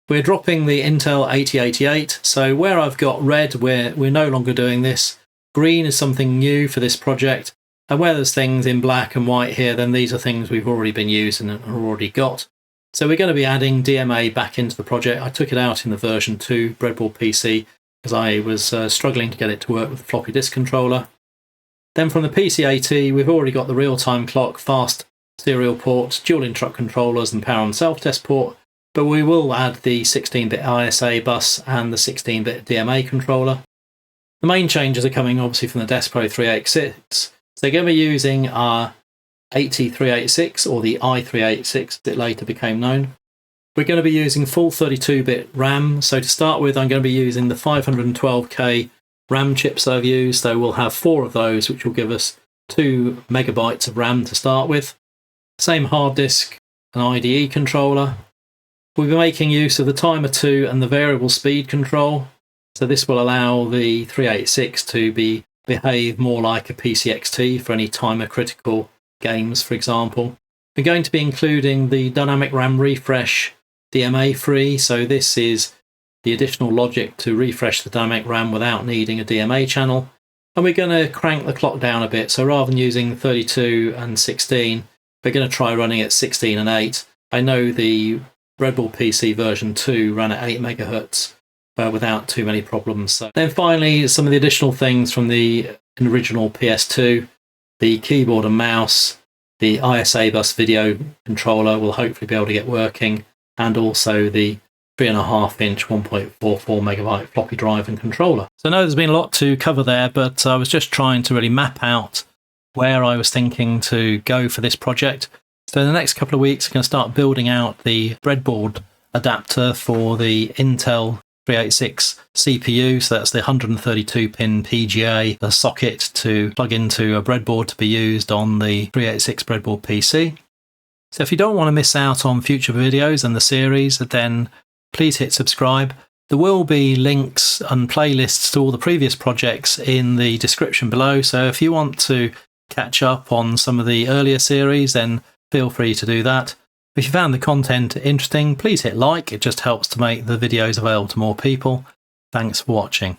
we're dropping the Intel 8088. So where I've got red, we're no longer doing this. Green is something new for this project. And where there's things in black and white here, then these are things we've already been using and already got. So we're going to be adding DMA back into the project. I took it out in the version 2 Breadboard PC because I was struggling to get it to work with the floppy disk controller. Then from the PC80, we've already got the real-time clock, fast serial port, dual interrupt controllers and power and self-test port, but we will add the 16-bit ISA bus and the 16-bit DMA controller. The main changes are coming obviously from the DeskPro 386. So they're going to be using our 80-386 or the i386 that later became known. We're going to be using full 32-bit RAM. So to start with, I'm going to be using the 512K RAM chips I've used. So we'll have 4 of those, which will give us 2 megabytes of RAM to start with. Same hard disk and IDE controller. We'll be making use of the timer 2 and the variable speed control. So this will allow the 386 to behave more like a PCXT for any timer critical games, for example. We're going to be including the dynamic RAM refresh DMA free. So this is the additional logic to refresh the dynamic RAM without needing a DMA channel. And we're going to crank the clock down a bit. So rather than using 32 and 16, we're going to try running at 16 and 8. I know the Breadboard PC version 2 ran at 8 megahertz without too many problems. So then finally, some of the additional things from the original PS2, the keyboard and mouse, the ISA bus video controller will hopefully be able to get working, and also the 3.5-inch 1.44 megabyte floppy drive and controller. So I know there's been a lot to cover there, but I was just trying to really map out where I was thinking to go for this project. So in the next couple of weeks, I'm going to start building out the breadboard adapter for the Intel 386 CPU. So that's the 132-pin PGA socket to plug into a breadboard to be used on the 386 breadboard PC. So if you don't want to miss out on future videos and the series, then please hit subscribe. There will be links and playlists to all the previous projects in the description below. So if you want to catch up on some of the earlier series, then feel free to do that. If you found the content interesting, please hit like. It just helps to make the videos available to more people. Thanks for watching.